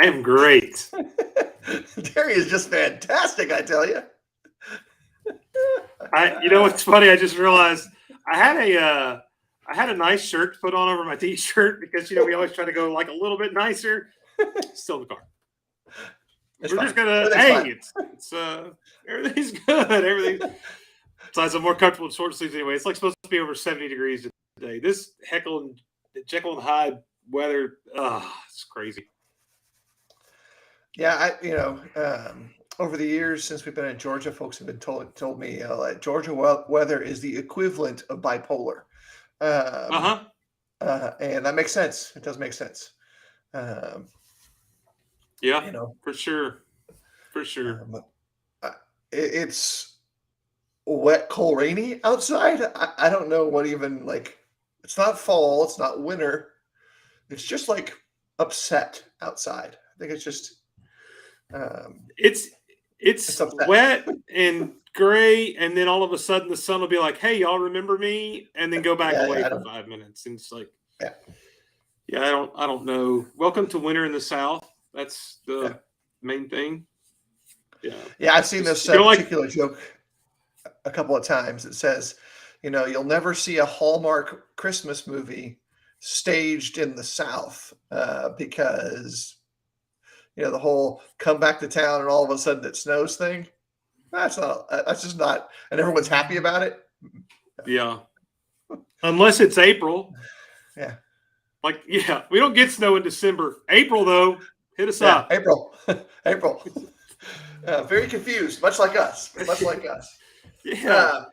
I am great. Terry is just fantastic, I tell you. You know what's funny? I just realized I had I had a nice shirt to put on over my t-shirt because we always try to go like a little bit nicer. Still in the car. It's We're fine. just gonna. Everything's Hey, fine. it's everything's good. Everything. Besides, I'm more comfortable in short sleeves anyway. It's like supposed to be over 70 degrees today. This Jekyll and Hyde weather. It's crazy. Yeah, over the years since we've been in Georgia, folks have been told me like Georgia weather is the equivalent of bipolar, um, Uh huh. and that makes sense. It does make sense. Um, Yeah, you know, for sure. For sure. um, it's wet, cold, rainy outside. I don't know what even like. It's not fall. It's not winter. It's just like upset outside. I think it's just um, It's it's it's upset. wet and gray, and then all of a sudden the sun will be like, "Hey, y'all remember me?" and then go back Yeah, away I for don't. 5 minutes, and it's like, Yeah, yeah, I don't know. Welcome to winter in the South. That's yeah, the main thing. Yeah, yeah. I've seen just this if you don't like, particular joke a couple of times. It says, you'll never see a Hallmark Christmas movie staged in the South because the whole come back to town and all of a sudden it snows thing. That's not. That's just not. And everyone's happy about it. yeah, unless it's April. Yeah, Like, yeah, we don't get snow in December. April though, hit us yeah. up. April, April. Very confused, much like us. Much like us. Yeah, Uh,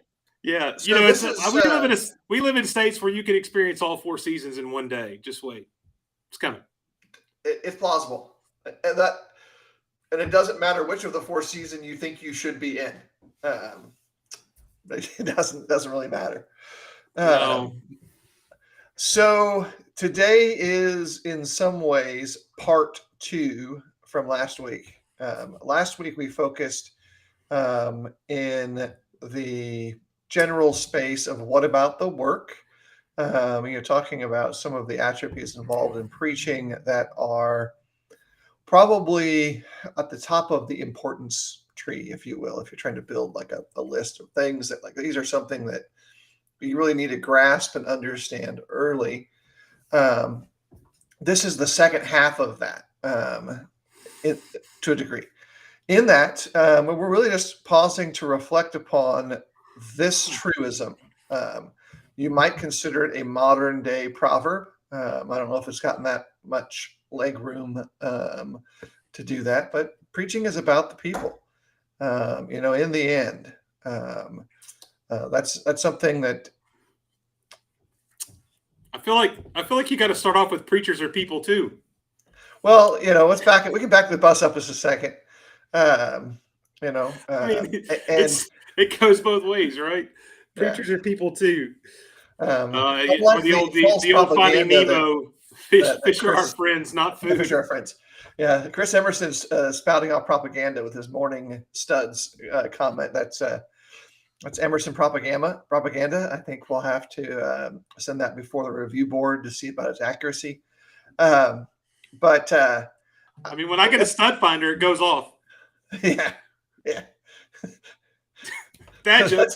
yeah. so It's this is we live in states where you can experience all four seasons in one day. Just wait, it's coming. it's plausible, and it doesn't matter which of the four seasons you think you should be in. Um, it doesn't really matter. No. Um, so today is in some ways part two from last week. Last week we focused in the general space of what about the work. You're talking about some of the attributes involved in preaching that are probably at the top of the importance tree, if you will, if you're trying to build like a list of things that like these are something that you really need to grasp and understand early. Um, this is the second half of that to a degree. In that, we're really just pausing to reflect upon this truism. Um, you might consider it a modern day proverb. I don't know if it's gotten that much leg room to do that, but preaching is about the people. In the end, that's something that. I feel like you got to start off with preachers or people too. Well, let's back. We can back the bus up just a second. Um, you know, I mean, um, and it goes both ways, right? yeah, Preachers are people too. Or unlike the false the old Finding propaganda that Nemo, that fish are our Chris, friends, not fish food. are our friends. Yeah, Chris Emerson's spouting out propaganda with his morning studs comment. That's Emerson propaganda. Propaganda. I think we'll have to send that before the review board to see about its accuracy. Um, but I mean, when I get a stud finder, it goes off. yeah, yeah. Dad joke.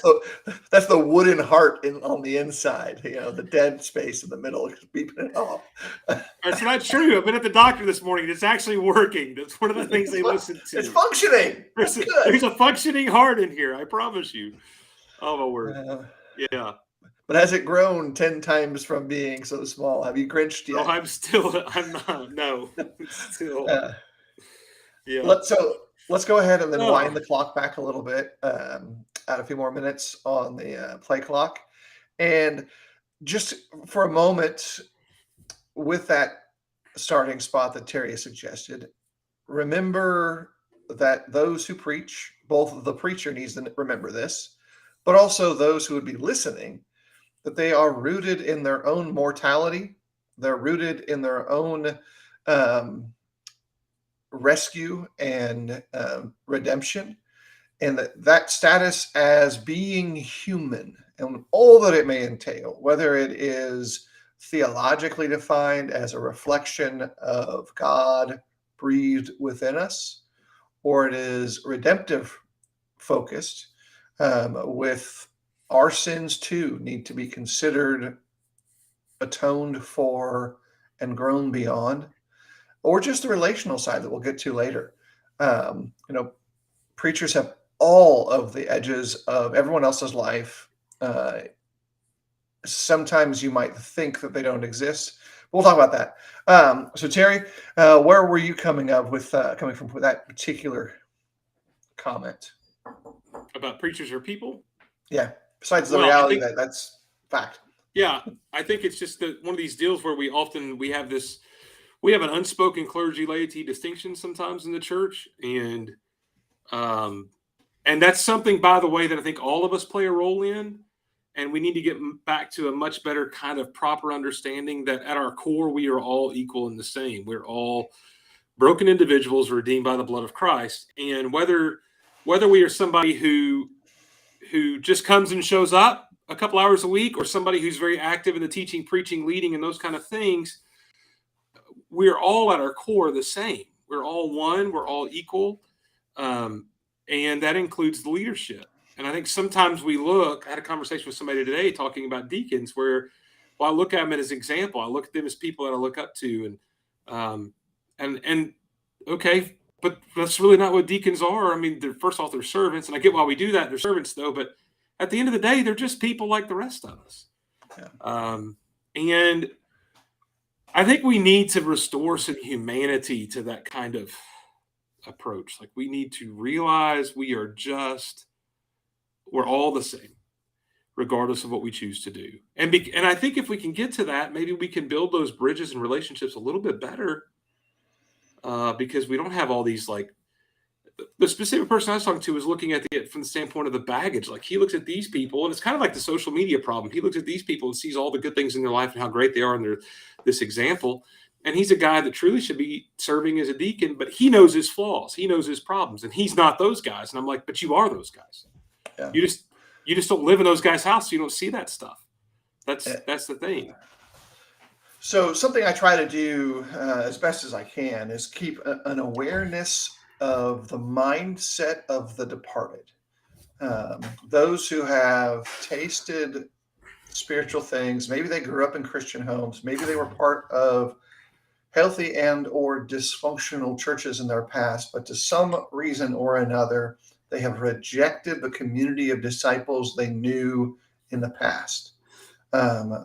that's the wooden heart on the inside. The dead space in the middle is beeping it off. It's not true. I've been at the doctor this morning. It's actually working. That's one of the things they listen It's to. functioning. That's good. There's a functioning heart in here. I promise you. Oh my word. Yeah. But has it grown 10 times from being so small? Have you grinched Oh, yet? I'm not. No. Still. Uh, Yeah. let's go ahead and then Oh. wind the clock back a little bit, add a few more minutes on the play clock. And just for a moment, with that starting spot that Terry has suggested, remember that those who preach, both the preacher needs to remember this, but also those who would be listening, that they are rooted in their own mortality. They're rooted in their own um, rescue and redemption, and that status as being human and all that it may entail, whether it is theologically defined as a reflection of God breathed within us, or it is redemptive focused, with our sins too need to be considered, atoned for, and grown beyond, or just the relational side that we'll get to later. Preachers have all of the edges of everyone else's life. Sometimes you might think that they don't exist. We'll talk about that. So Terry, where were you coming from with that particular comment about preachers or people? Yeah. Besides the Well, reality that's fact. Yeah, I think it's just one of these deals where we have an unspoken clergy laity distinction sometimes in the church, and that's something, by the way, that I think all of us play a role in, and we need to get back to a much better kind of proper understanding that at our core we are all equal and the same. We're all broken individuals redeemed by the blood of Christ, and whether we are somebody who just comes and shows up a couple hours a week, or somebody who's very active in the teaching, preaching, leading, and those kind of things, we're all at our core the same. We're all one. We're all equal. And that includes the leadership. And I think sometimes I had a conversation with somebody today talking about deacons, where, I look at them as an example. I look at them as people that I look up to. And okay, but that's really not what deacons are. I mean, first off, they're servants. And I get why we do that. They're servants, though. But at the end of the day, they're just people like the rest of us. Yeah. And I think we need to restore some humanity to that kind of approach. Like, we need to realize we're all the same, regardless of what we choose to do. And I think if we can get to that, maybe we can build those bridges and relationships a little bit better, because we don't have all these, like, the specific person I was talking to was looking at it from the standpoint of the baggage. Like, he looks at these people, and it's kind of like the social media problem. He looks at these people and sees all the good things in their life and how great they are, and they're this example. And he's a guy that truly should be serving as a deacon, but he knows his flaws. He knows his problems, and he's not those guys. And I'm like, but you are those guys. Yeah. You just don't live in those guys' house, so you don't see that stuff. That's the thing. So something I try to do as best as I can is keep an awareness of the mindset of the departed. Those who have tasted spiritual things, maybe they grew up in Christian homes, maybe they were part of healthy and or dysfunctional churches in their past, but to some reason or another, they have rejected the community of disciples they knew in the past.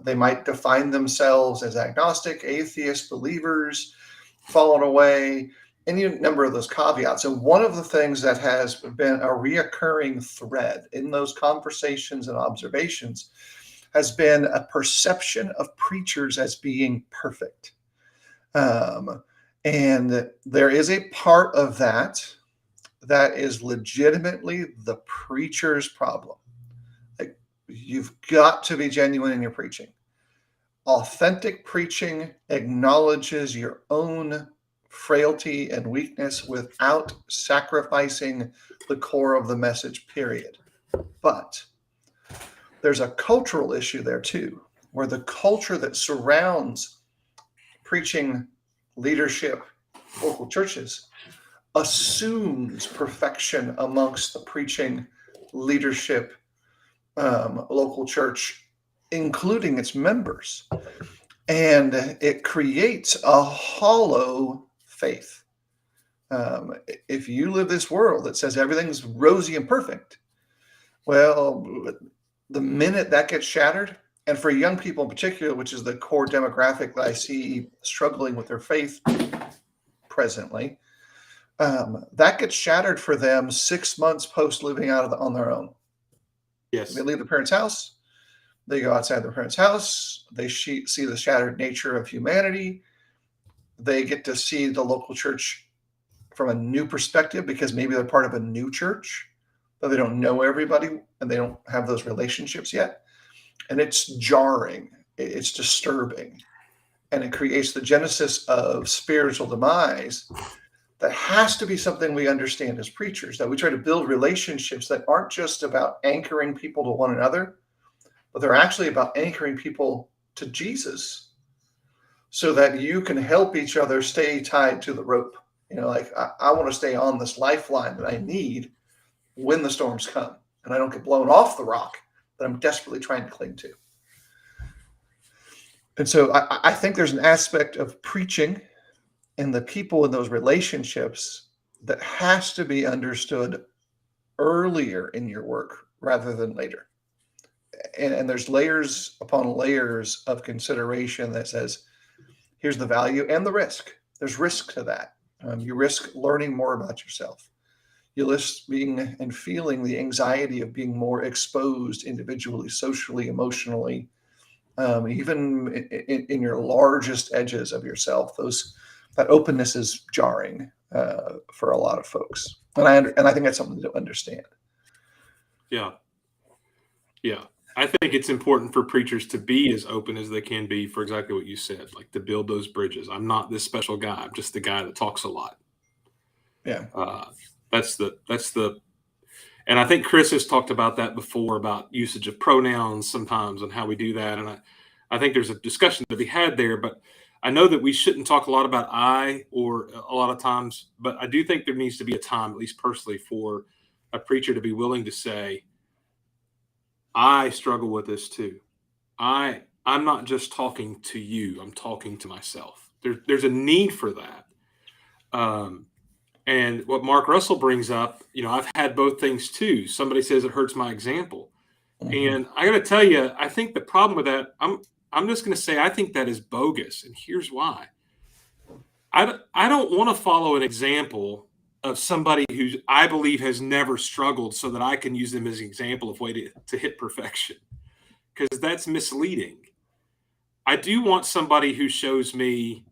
They might define themselves as agnostic, atheist, believers, fallen away, any number of those caveats. And one of the things that has been a reoccurring thread in those conversations and observations has been a perception of preachers as being perfect. And there is a part of that is legitimately the preacher's problem. Like, you've got to be genuine in your preaching. Authentic preaching acknowledges your own frailty and weakness without sacrificing the core of the message, period. But there's a cultural issue there too, where the culture that surrounds preaching leadership, local churches, assumes perfection amongst the preaching leadership local church, including its members. And it creates a hollow faith. If you live this world that says everything's rosy and perfect, well, the minute that gets shattered, and for young people in particular, which is the core demographic that I see struggling with their faith presently, that gets shattered for them 6 months post living out on their own. Yes. They leave the parents' house. They go outside their parents' house. They see the shattered nature of humanity. They get to see the local church from a new perspective, because maybe they're part of a new church, but they don't know everybody and they don't have those relationships yet. And it's jarring. It's disturbing. And it creates the genesis of spiritual demise that has to be something we understand as preachers, that we try to build relationships that aren't just about anchoring people to one another, but they're actually about anchoring people to Jesus, so that you can help each other stay tied to the rope. Like I want to stay on this lifeline that I need when the storms come, and I don't get blown off the rock that I'm desperately trying to cling to. And so I think there's an aspect of preaching and the people in those relationships that has to be understood earlier in your work rather than later. And there's layers upon layers of consideration that says, here's the value and the risk. There's risk to that. You risk learning more about yourself. You risk being and feeling the anxiety of being more exposed individually, socially, emotionally, even in your largest edges of yourself. That openness is jarring for a lot of folks, and I think that's something to understand. Yeah. I think it's important for preachers to be as open as they can be for exactly what you said, like to build those bridges. I'm not this special guy. I'm just the guy that talks a lot. Yeah. That's the, and I think Chris has talked about that before, about usage of pronouns sometimes and how we do that. And I think there's a discussion to be had there, but I know that we shouldn't talk a lot about I or a lot of times, but I do think there needs to be a time, at least personally, for a preacher to be willing to say, I struggle with this too. I'm not just talking to you. I'm talking to myself. There's a need for that. And what Mark Russell brings up, I've had both things too. Somebody says it hurts my example. Mm-hmm. And I got to tell you, I think the problem with that, I'm just going to say, I think that is bogus. And here's why. I don't want to follow an example of somebody who I believe has never struggled so that I can use them as an example of way to hit perfection, because that's misleading. I do want somebody who shows me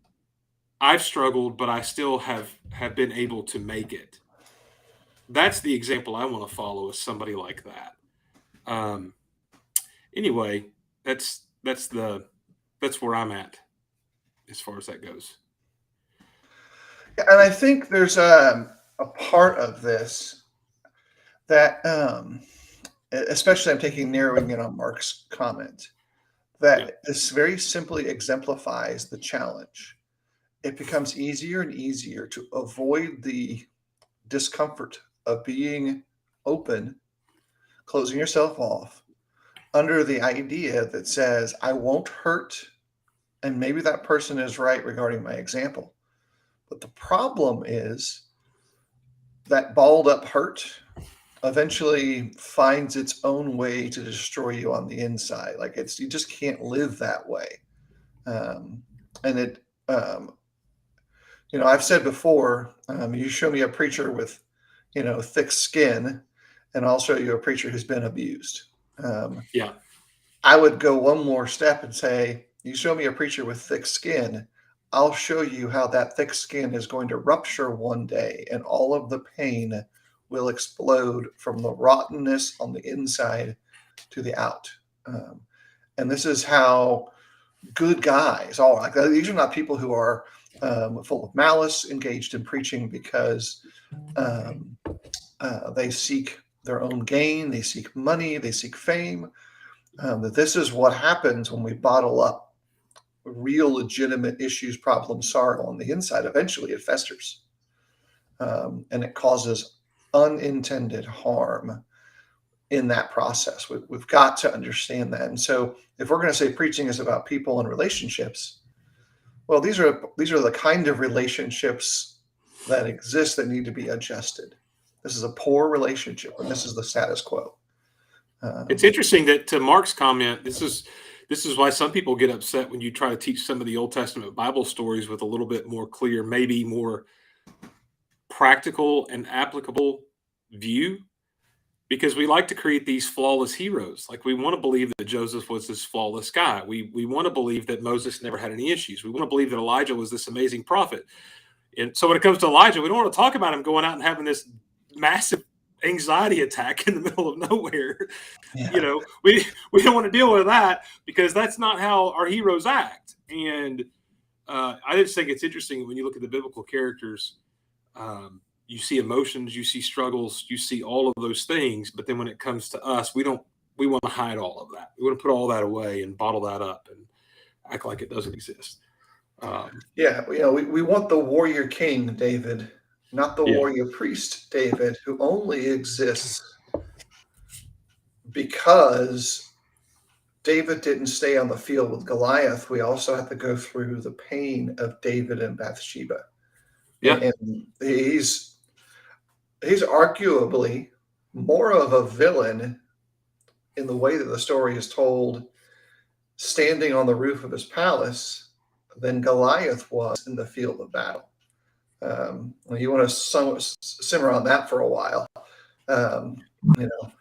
I've struggled, but I still have been able to make it. That's the example I want to follow, is somebody like that. Anyway, that's where I'm at as far as that goes. And I think there's a part of this that, especially I'm narrowing in on Mark's comment, that this very simply exemplifies the challenge. It becomes easier and easier to avoid the discomfort of being open, closing yourself off, under the idea that says, I won't hurt, and maybe that person is right regarding my example. But the problem is that balled up hurt eventually finds its own way to destroy you on the inside. Like you just can't live that way. And it, I've said before, you show me a preacher with, thick skin, and I'll show you a preacher who's been abused. I would go one more step and say, you show me a preacher with thick skin, I'll show you how that thick skin is going to rupture one day, and all of the pain will explode from the rottenness on the inside to the out. And this is how good guys are. Like, these are not people who are full of malice, engaged in preaching because they seek their own gain, they seek money, they seek fame. That this is what happens when we bottle up real legitimate issues, problems, sorrow on the inside. Eventually it festers, and it causes unintended harm in that process. We've got to understand that. And so if we're going to say preaching is about people and relationships, well, these are the kind of relationships that exist that need to be adjusted. This is a poor relationship, and this is the status quo. It's interesting that, to Mark's comment, this is why some people get upset when you try to teach some of the Old Testament Bible stories with a little bit more clear, maybe more practical and applicable view, because we like to create these flawless heroes. Like, we want to believe that Joseph was this flawless guy. We want to believe that Moses never had any issues. We want to believe that Elijah was this amazing prophet. And so when it comes to Elijah, we don't want to talk about him going out and having this massive anxiety attack in the middle of nowhere. Yeah. We don't want to deal with that, because that's not how our heroes act. And I just think it's interesting when you look at the biblical characters, you see emotions, you see struggles, you see all of those things. But then when it comes to us, we want to hide all of that. We want to put all that away and bottle that up and act like it doesn't exist. Yeah, we want the warrior king, David, not the Yeah, warrior priest, David, who only exists because David didn't stay on the field with Goliath. We also have to go through the pain of David and Bathsheba. yeah. And he's arguably more of a villain in the way that the story is told, standing on the roof of his palace, than Goliath was in the field of battle. You want to simmer on that for a while. Um, you know,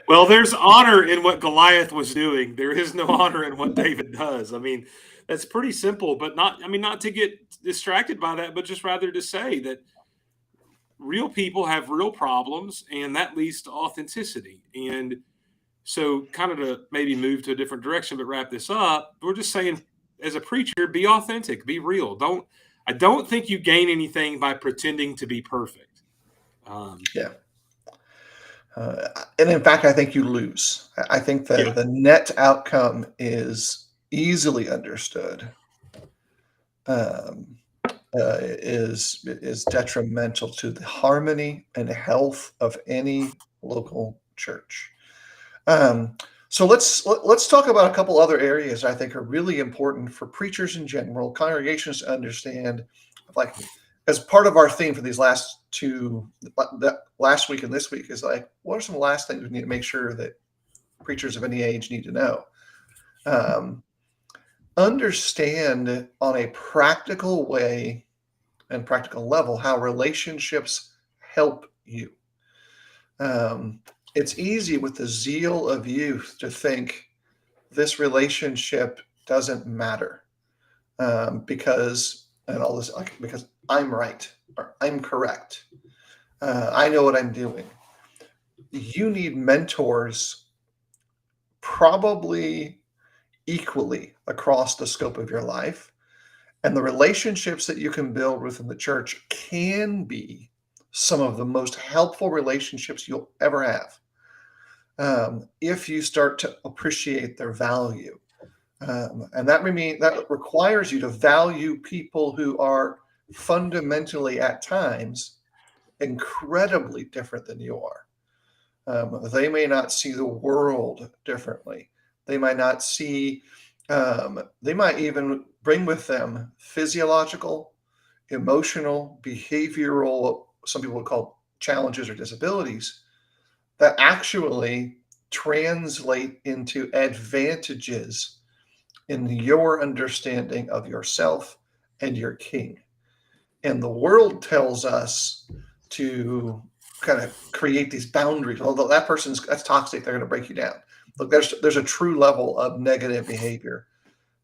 Well, there's honor in what Goliath was doing. There is no honor in what David does. I mean, that's pretty simple, but not, I mean, not to get distracted by that, but just rather to say that real people have real problems, and that leads to authenticity. And so, kind of to maybe move to a different direction, but wrap this up, we're just saying, as a preacher, be authentic, be real. I don't think you gain anything by pretending to be perfect. yeah. And in fact, I think you lose. I think Yeah, the net outcome is easily understood. Um, is detrimental to the harmony and health of any local church. Um, so let's talk about a couple other areas I think are really important for preachers in general, congregations to understand. Like, as part of our theme for these last two, last week and this week, is like, what are some last things we need to make sure that preachers of any age need to know? Understand on a practical way and practical level how relationships help you. It's easy with the zeal of youth to think this relationship doesn't matter, because, and all this, like, because I'm right or I'm correct. I know what I'm doing. You need mentors probably equally across the scope of your life. And the relationships that you can build within the church can be some of the most helpful relationships you'll ever have, if you start to appreciate their value. And that requires you to value people who are fundamentally, at times, incredibly different than you are. They may not see the world differently. They might not see, they might even bring with them physiological, emotional, behavioral, some people would call challenges or disabilities, that actually translate into advantages in your understanding of yourself and your king. And the world tells us to kind of create these boundaries. Although that's toxic, they're going to break you down. Look, there's a true level of negative behavior,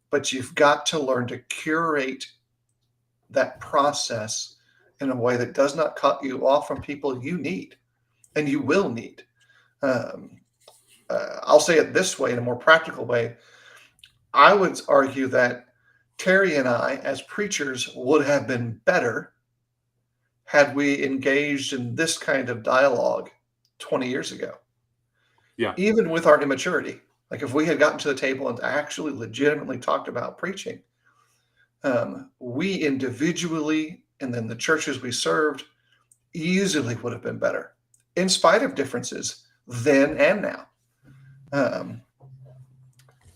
but you've got to learn to curate that process in a way that does not cut you off from people you need and you will need. Um, I'll say it this way, in a more practical way. I would argue that Terry and I, as preachers, would have been better had we engaged in this kind of dialogue 20 years ago, yeah, even with our immaturity. Like, if we had gotten to the table and actually legitimately talked about preaching, we individually and then the churches we served easily would have been better, in spite of differences then and now. Um,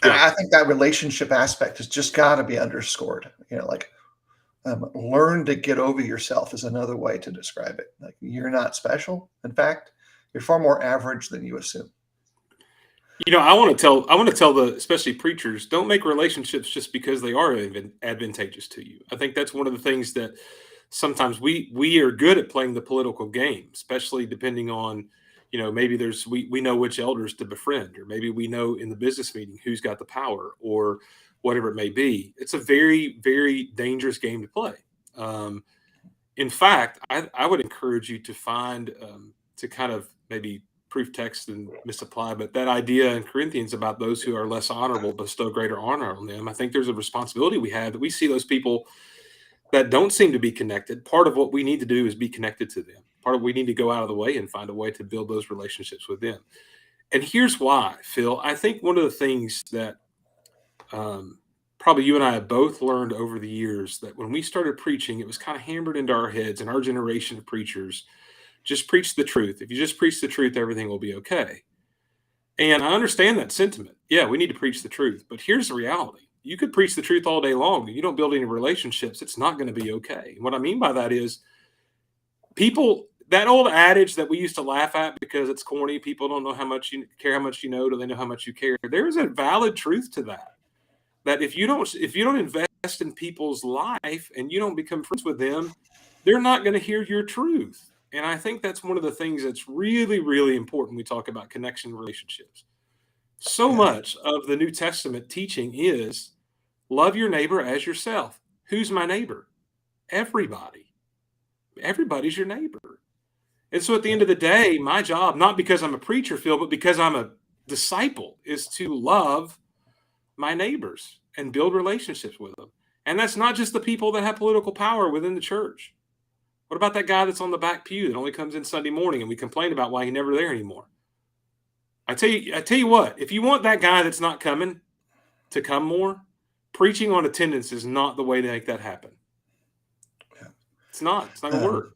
and yeah. I think that relationship aspect has just got to be underscored. Like, learn to get over yourself is another way to describe it. Like, you're not special. In fact, you're far more average than you assume. I want to tell the especially preachers, don't make relationships just because they are advantageous to you. I think that's one of the things that sometimes we are good at playing the political game, especially depending on, maybe we know which elders to befriend, or maybe we know in the business meeting who's got the power, or whatever it may be. It's a very, very dangerous game to play. In fact, I would encourage you to find, to kind of maybe proof text and misapply, but that idea in Corinthians about those who are less honorable bestow greater honor on them. I think there's a responsibility we have, that we see those people that don't seem to be connected. Part of what we need to do is be connected to them. Part of what we need to go out of the way and find a way to build those relationships with them. And here's why, Phil. I think one of the things that probably you and I have both learned over the years that when we started preaching, it was kind of hammered into our heads, and our generation of preachers just preach the truth. If you just preach the truth, everything will be okay. And I understand that sentiment. Yeah, we need to preach the truth. But here's the reality: you could preach the truth all day long, and you don't build any relationships, it's not going to be okay. And what I mean by that is people, that old adage that we used to laugh at because it's corny, people don't know how much you care, how much you know, do they know how much you care? There is a valid truth to that. That if you don't invest in people's life and you don't become friends with them, they're not going to hear your truth. And I think that's one of the things that's really, really important. We talk about connection relationships. So Yeah. much of the New Testament teaching is love your neighbor as yourself. Who's my neighbor? Everybody. Everybody's your neighbor. And so at the Yeah. end of the day, my job, not because I'm a preacher, Phil, but because I'm a disciple, is to love my neighbors and build relationships with them. And that's not just the people that have political power within the church. What about that guy that's on the back pew that only comes in Sunday morning and we complain about why he's never there anymore? I tell you what, if you want that guy that's not coming to come more, preaching on attendance is not the way to make that happen. Yeah. It's not. It's not gonna Um, work.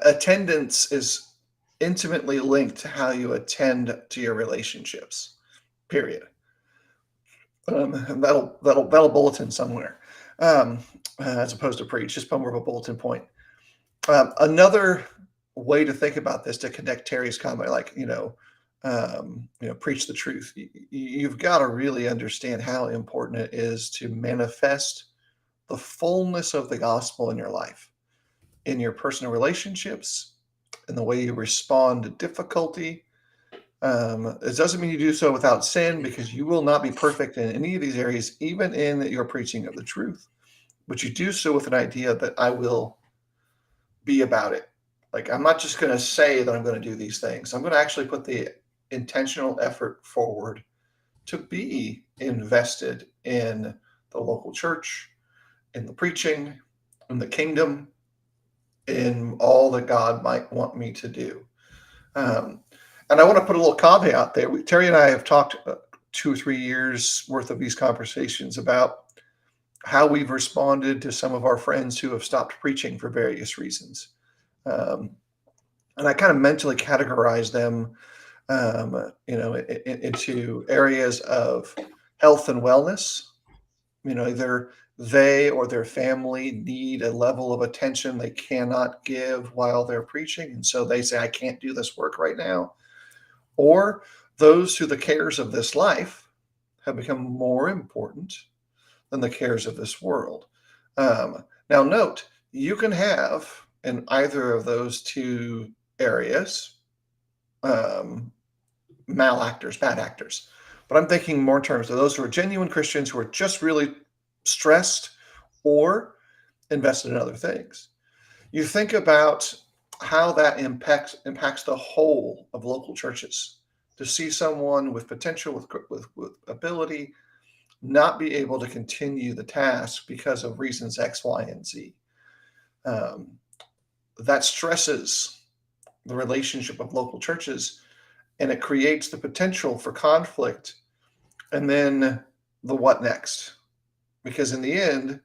attendance is intimately linked to how you attend to your relationships. Period. And that'll bulletin somewhere, um, as opposed to preach. Just more of a bulletin point. Another way to think about this to connect Terry's comment, like preach the truth. You've got to really understand how important it is to manifest the fullness of the gospel in your life, in your personal relationships, in the way you respond to difficulty. It doesn't mean you do so without sin, because you will not be perfect in any of these areas, even in your preaching of the truth. But you do so with an idea that I will be about it. Like, I'm not just going to say that I'm going to do these things. I'm going to actually put the intentional effort forward to be invested in the local church, in the preaching, in the kingdom, in all that God might want me to do. And I want to put a little caveat there. Terry and I have talked 2 or 3 years worth of these conversations about how we've responded to some of our friends who have stopped preaching for various reasons. Um, and I kind of mentally categorize them, into areas of health and wellness. Either they or their family need a level of attention they cannot give while they're preaching. And so they say, I can't do this work right now. Or those who the cares of this life have become more important than the cares of this world. Now, note, you can have in either of those two areas malactors, bad actors. But I'm thinking more in terms of those who are genuine Christians who are just really stressed or invested in other things. You think about how that impacts the whole of local churches. To see someone with potential, with ability, not be able to continue the task because of reasons X, Y, and Z. That stresses the relationship of local churches, and it creates the potential for conflict. And then the what next? Because in the end,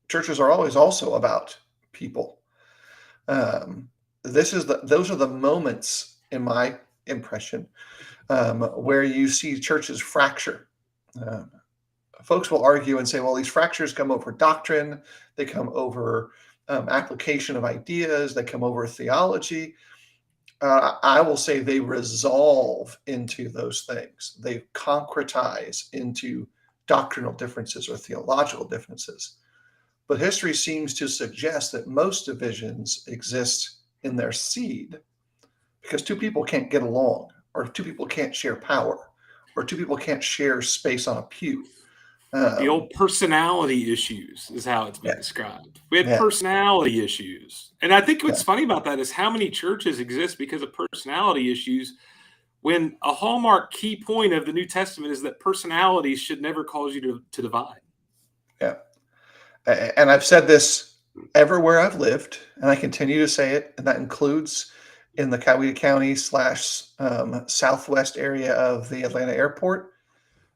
churches are always also about people. Those are the moments, in my impression, where you see churches fracture. Folks will argue and say, well, these fractures come over doctrine, they come over application of ideas, they come over theology. I will say they resolve into those things. They concretize into doctrinal differences or theological differences. But history seems to suggest that most divisions exist in their seed because two people can't get along, or two people can't share power, or two people can't share space on a pew. The old personality issues is how it's been Yeah, described. We had yeah, personality issues. And I think yeah. what's funny about that is how many churches exist because of personality issues, when a hallmark key point of the New Testament is that personalities should never cause you to divide. Yeah. And I've said this everywhere I've lived, and I continue to say it, and that includes in the Coweta County / southwest area of the Atlanta airport.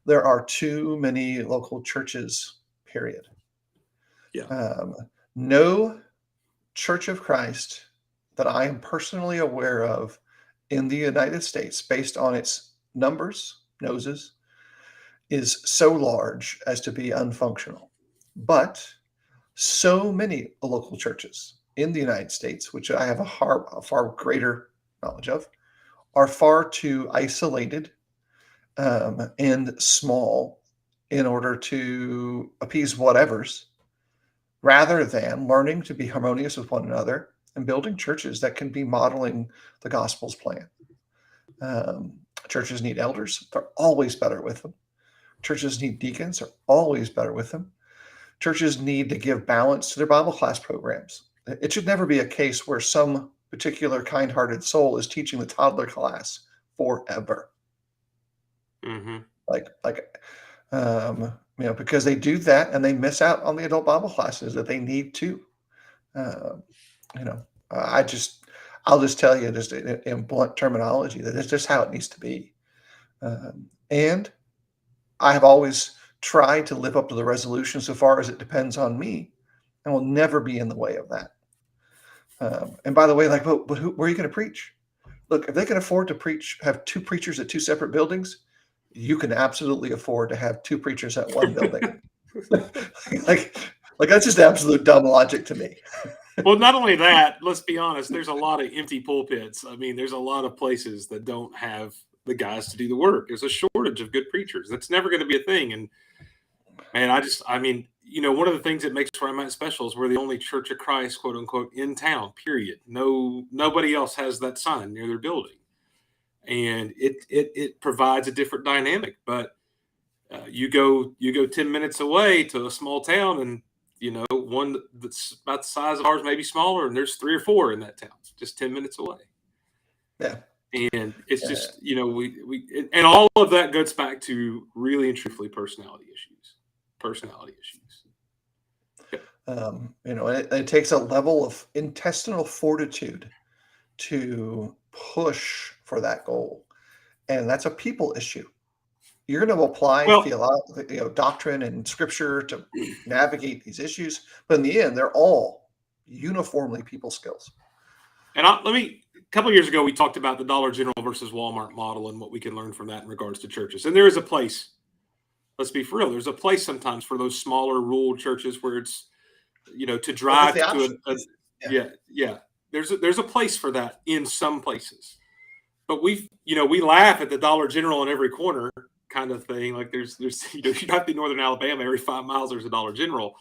there are too many local churches, period. Yeah. No Church of Christ that I am personally aware of in the United States, based on its numbers, noses, is so large as to be unfunctional. But so many local churches in the United States, which I have a far greater knowledge of, are far too isolated and small in order to appease whatevers, rather than learning to be harmonious with one another and building churches that can be modeling the gospel's plan. Um, Churches need elders. They're always better with them. Churches need deacons. They're always better with them. Churches need to give balance to their Bible class programs. It should never be a case where some particular kind-hearted soul is teaching the toddler class forever. Mm-hmm. Because they do that and they miss out on the adult Bible classes that they need to. I'll just tell you, just in blunt terminology, that it's just how it needs to be. And I have always tried to live up to the resolution so far as it depends on me, and will never be in the way of that. And by the way, where are you going to preach? Look, if they can afford to have two preachers at two separate buildings, you can absolutely afford to have two preachers at one building. like that's just absolute dumb logic to me. Well, not only that, let's be honest, there's a lot of empty pulpits. I mean, there's a lot of places that don't have the guys to do the work. There's a shortage of good preachers. That's never going to be a thing. And man, one of the things that makes where I'm at special is we're the only Church of Christ, quote unquote, in town, period. Nobody else has that sign near their building. And it provides a different dynamic. But you go 10 minutes away to a small town, and one that's about the size of ours, maybe smaller, and there's 3 or 4 in that town, just 10 minutes away. Yeah. And it's just, and all of that goes back to really and truthfully personality issues. It takes a level of intestinal fortitude to push for that goal. And that's a people issue. You're going to apply doctrine and scripture to navigate these issues, but in the end, they're all uniformly people skills. And a couple of years ago, we talked about the Dollar General versus Walmart model and what we can learn from that in regards to churches. And there is a place, let's be for real, there's a place sometimes for those smaller rural churches where it's, to drive to there's a place for that in some places. But we laugh at the Dollar General in every corner kind of thing. Like there's you drive to northern Alabama, every 5 miles there's a Dollar General.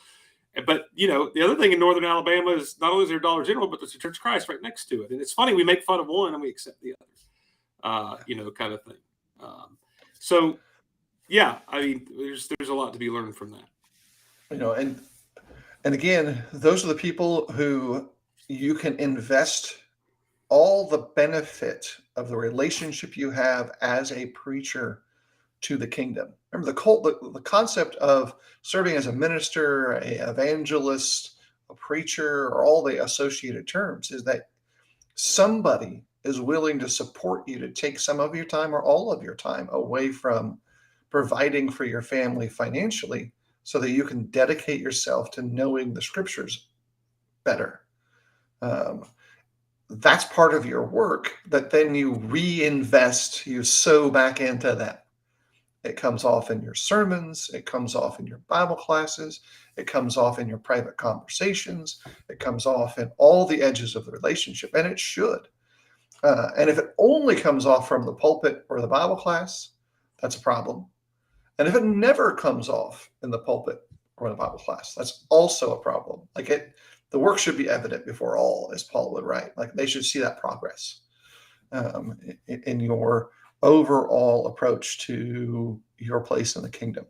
But the other thing in northern Alabama is not only is there a Dollar General, but there's a Church of Christ right next to it. And it's funny, we make fun of one and we accept the other, kind of thing. There's a lot to be learned from that. And again, those are the people who you can invest all the benefit of the relationship you have as a preacher to the kingdom. Remember the concept of serving as a minister, an evangelist, a preacher, or all the associated terms is that somebody is willing to support you to take some of your time or all of your time away from providing for your family financially so that you can dedicate yourself to knowing the scriptures better. That's part of your work that then you reinvest, you sow back into that. It comes off in your sermons. It comes off in your Bible classes. It comes off in your private conversations. It comes off in all the edges of the relationship, and it should. And if it only comes off from the pulpit or the Bible class, that's a problem. And if it never comes off in the pulpit or the Bible class, that's also a problem. The work should be evident before all, as Paul would write. Like they should see that progress in your overall approach to your place in the kingdom.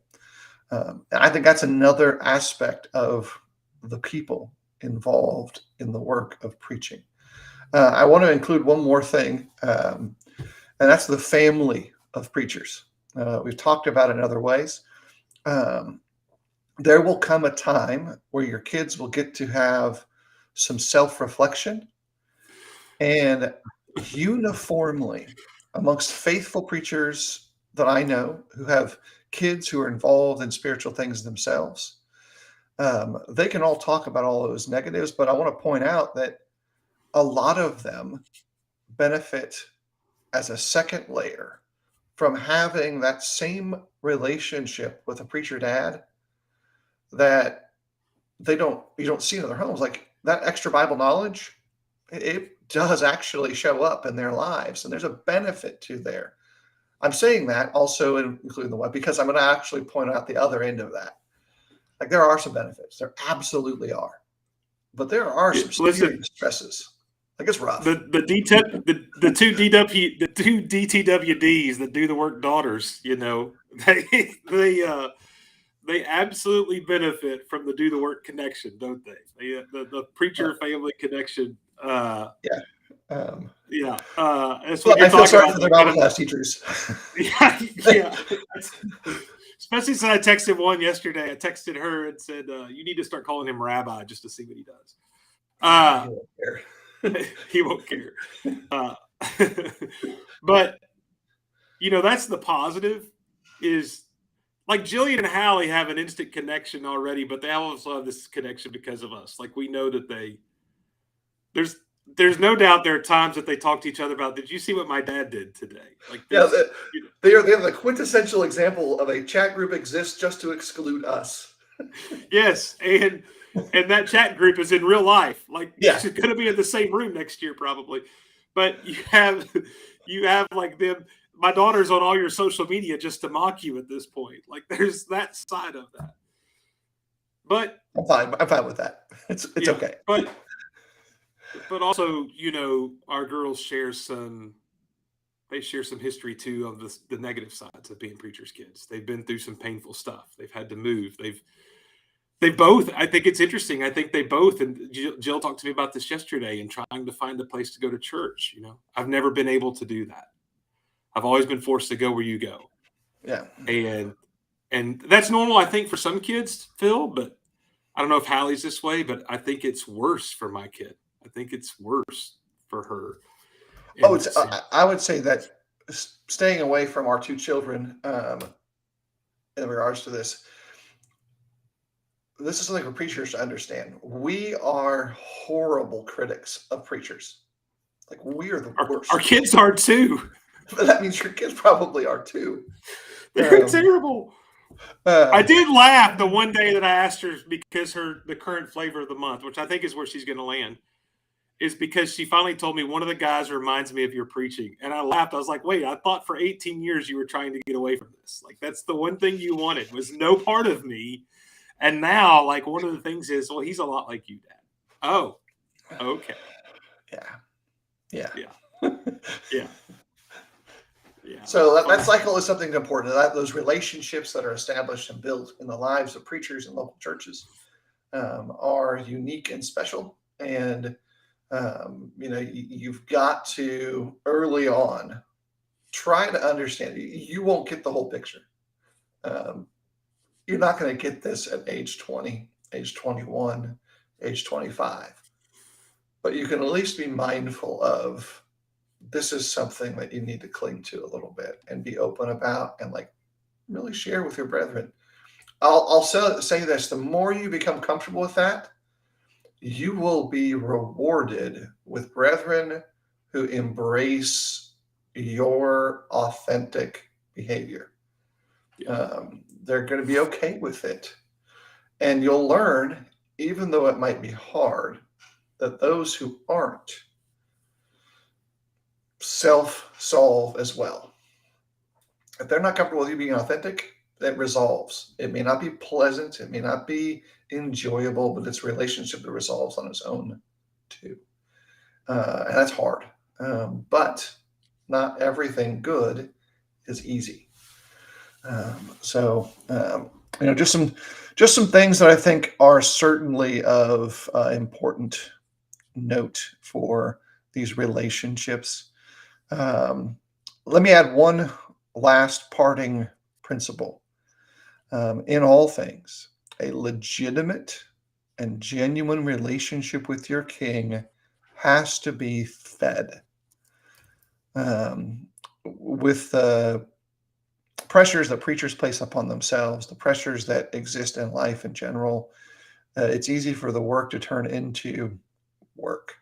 And I think that's another aspect of the people involved in the work of preaching. I want to include one more thing, and that's the family of preachers. We've talked about it in other ways. There will come a time where your kids will get to have some self-reflection, and uniformly amongst faithful preachers that I know who have kids who are involved in spiritual things themselves, they can all talk about all those negatives, but I want to point out that a lot of them benefit as a second layer from having that same relationship with a preacher dad that you don't see in other homes. Like that extra Bible knowledge, it does actually show up in their lives, and there's a benefit to there. I'm saying that also including the web because I'm going to actually point out the other end of that. Like there are some benefits, there absolutely are, but there are some Listen, serious stresses. Like it's rough. the two DTWDs that do the work daughters, they absolutely benefit from the do the work connection, don't they? The preacher family connection. Yeah. Yeah, that's what But you're I feel talking sorry about. for the Bible class teachers. Yeah, yeah. Especially since I texted one yesterday. I texted her and said, "You need to start calling him Rabbi just to see what he does." He won't care. He won't care. But that's the positive. Is like Jillian and Hallie have an instant connection already, but they also have this connection because of us. Like we know that there's no doubt there are times that they talk to each other about, did you see what my dad did today? Like Yeah, they are the quintessential example of a chat group exists just to exclude us. Yes, and that chat group is in real life. Like Yeah. she's going to be in the same room next year probably. But you have like them. My daughter's on all your social media just to mock you at this point. Like there's that side of that. But I'm fine with that. It's okay. But also, our girls share some history too of the negative sides of being preachers' kids. They've been through some painful stuff. They've had to move. They both, I think it's interesting. I think they both, and Jill talked to me about this yesterday, and trying to find a place to go to church. I've never been able to do that. I've always been forced to go where you go. Yeah. And that's normal, I think, for some kids, Phil, but I don't know if Hallie's this way, but I think it's worse for my kid. I think it's worse for her. I would say that staying away from our two children in regards to this is something for preachers to understand. We are horrible critics of preachers. Like we are the worst. Our kids are too. That means your kids probably are too. They're terrible. I did laugh the one day that I asked her because the current flavor of the month, which I think is where she's going to land, is because she finally told me one of the guys reminds me of your preaching. And I laughed. I was like, wait, I thought for 18 years you were trying to get away from this. Like, that's the one thing you wanted was no part of me. And now, like, one of the things is, well, he's a lot like you, Dad. Oh, okay. Yeah. Yeah. So that cycle is something important. Those relationships that are established and built in the lives of preachers and local churches are unique and special. And you've got to early on try to understand. You won't get the whole picture. You're not going to get this at age 20, age 21, age 25. But you can at least be mindful of this is something that you need to cling to a little bit and be open about and like really share with your brethren. I'll say this, the more you become comfortable with that, you will be rewarded with brethren who embrace your authentic behavior. They're going to be okay with it. And you'll learn, even though it might be hard, that those who aren't self-solve as well. If they're not comfortable with you being authentic, that resolves. It may not be pleasant, it may not be enjoyable, but it's a relationship that resolves on its own too. And that's hard. But not everything good is easy. Just some things that I think are certainly of important note for these relationships. Let me add one last parting principle. In all things, a legitimate and genuine relationship with your king has to be fed. With pressures that preachers place upon themselves, the pressures that exist in life in general, it's easy for the work to turn into work.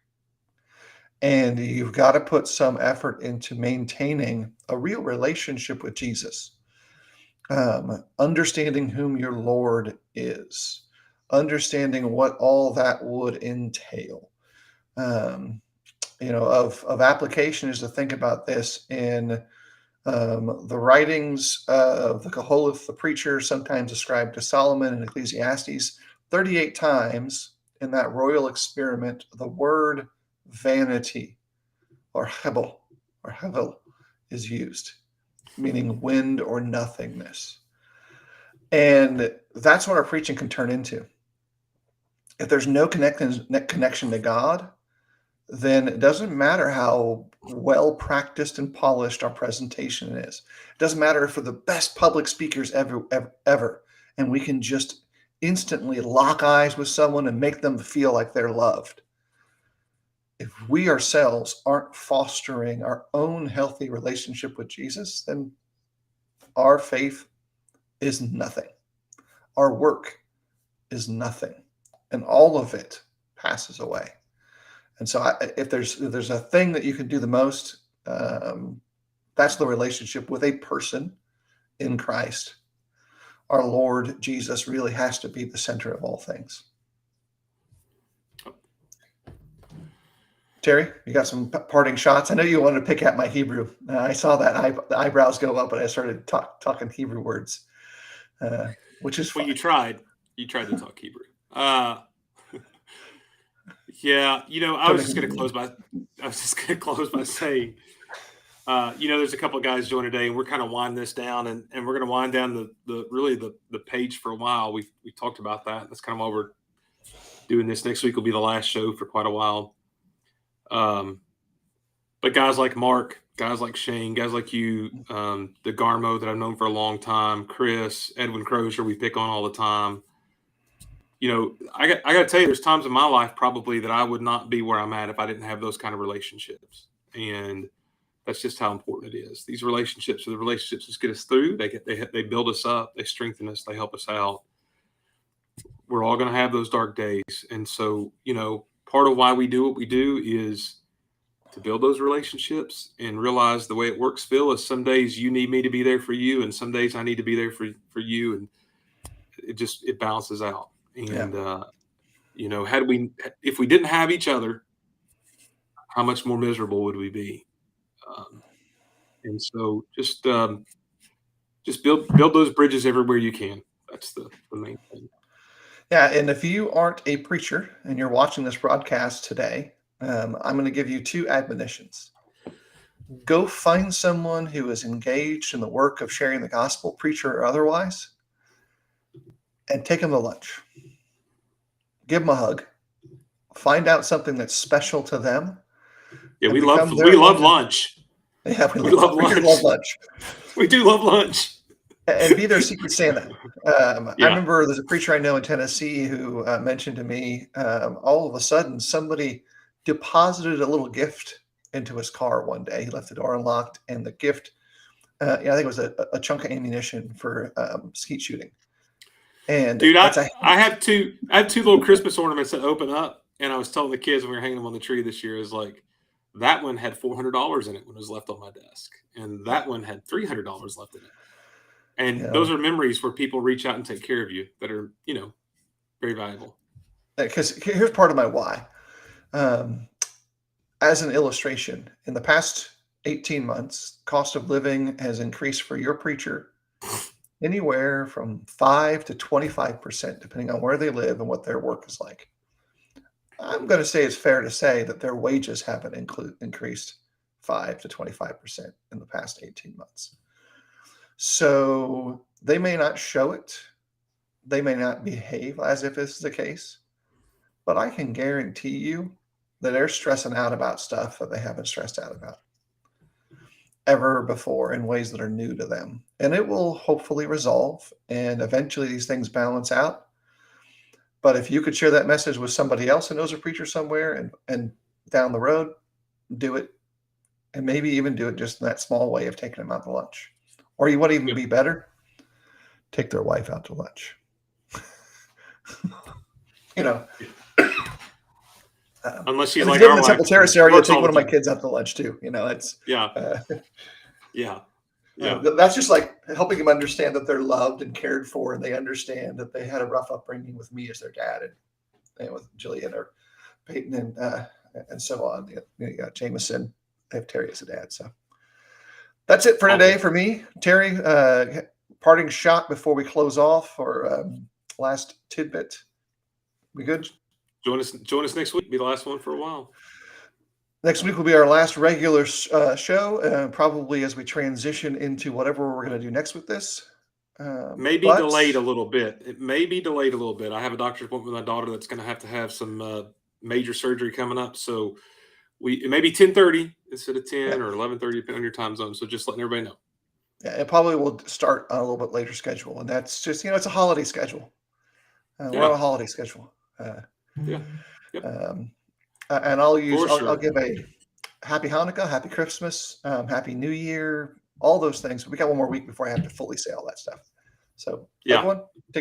And you've got to put some effort into maintaining a real relationship with Jesus, understanding whom your Lord is, understanding what all that would entail. Um, of application is to think about this in the writings of the Koheleth, the preacher, sometimes ascribed to Solomon in Ecclesiastes. 38 times in that royal experiment, the word vanity or hebel is used, meaning wind or nothingness. And that's what our preaching can turn into. If there's no connection to God, then it doesn't matter how well practiced and polished our presentation is. It doesn't matter if we're the best public speakers ever, and we can just instantly lock eyes with someone and make them feel like they're loved. If we ourselves aren't fostering our own healthy relationship with Jesus, then our faith is nothing. Our work is nothing, and all of it passes away. And so if there's a thing that you can do the most, that's the relationship with a person in Christ. Our Lord Jesus really has to be the center of all things. Terry, you got some parting shots? I know you wanted to pick at my Hebrew. I saw that the eyebrows go up, and I started talking Hebrew words, which is fun. Well, you tried to talk Hebrew. Yeah, I was just going to close by saying, there's a couple of guys joining today, and we're kind of winding this down, and we're going to wind down the page for a while. We talked about that. That's kind of why we're doing this. Next week will be the last show for quite a while. But guys like Mark, guys like Shane, guys like you, the Garmo that I've known for a long time, Chris, Edwin Crozier, we pick on all the time. I got to tell you, there's times in my life probably that I would not be where I'm at if I didn't have those kind of relationships. And that's just how important it is. These relationships are the relationships that get us through. They build us up. They strengthen us. They help us out. We're all going to have those dark days. And so, part of why we do what we do is to build those relationships and realize the way it works, Phil, is some days you need me to be there for you, and some days I need to be there for you. And it balances out. And, if we didn't have each other, how much more miserable would we be? And so just build those bridges everywhere you can. That's the main thing. Yeah. And if you aren't a preacher and you're watching this broadcast today, I'm going to give you two admonitions. Go find someone who is engaged in the work of sharing the gospel, preacher or otherwise, and take them to lunch. Give them a hug. Find out something that's special to them. Yeah, we love lunch. Yeah, we love lunch. We do love lunch. And be their secret Santa. I remember there's a preacher I know in Tennessee who mentioned to me, all of a sudden somebody deposited a little gift into his car one day. He left the door unlocked, and the gift, I think it was a chunk of ammunition for skeet shooting. And dude, I have two little Christmas ornaments that open up, and I was telling the kids when we were hanging them on the tree this year, is like, that one had $400 in it when it was left on my desk, and that one had $300 left in it. And those are memories where people reach out and take care of you that are, very valuable. Because here's part of my why. As an illustration, in the past 18 months, cost of living has increased for your preacher anywhere from 5 to 25%, depending on where they live and what their work is like. I'm going to say it's fair to say that their wages haven't increased 5 to 25% in the past 18 months. So they may not show it. They may not behave as if this is the case. But I can guarantee you that they're stressing out about stuff that they haven't stressed out about ever before in ways that are new to them. And it will hopefully resolve, and eventually these things balance out. But if you could share that message with somebody else who knows a preacher somewhere and down the road, do it. And maybe even do it just in that small way of taking them out to lunch Or you want to even Yep. be better? Take their wife out to lunch. You know, Unless she's if it's like given our the Temple wife, Terrace she area, works take all one the of my time. kids out to lunch too. You know, it's Yeah, uh, yeah, yeah. that's just like helping them understand that they're loved and cared for, and they understand that they had a rough upbringing with me as their dad, and with Jillian or Peyton and so on. You got Jameson, they have Terry as a dad. So that's it for today Awesome. for me. Terry, parting shot before we close off, or last tidbit. We good? Join us next week. Be the last one for a while. Next week will be our last regular show, probably as we transition into whatever we're going to do next with this. Maybe But delayed a little bit. It may be delayed a little bit. I have a doctor's appointment with my daughter that's going to have some major surgery coming up. So it may be 10:30 instead of 10 yeah, or 11:30, depending on your time zone. So just letting everybody know. yeah, it probably will start on a little bit later schedule, and that's just it's a holiday schedule. We're on a Yeah, holiday schedule. yeah, yep, And I'll for I'll sure. give a happy Hanukkah, happy Christmas, happy New Year, all those things. We got one more week before I have to fully say all that stuff. So Yeah. everyone, take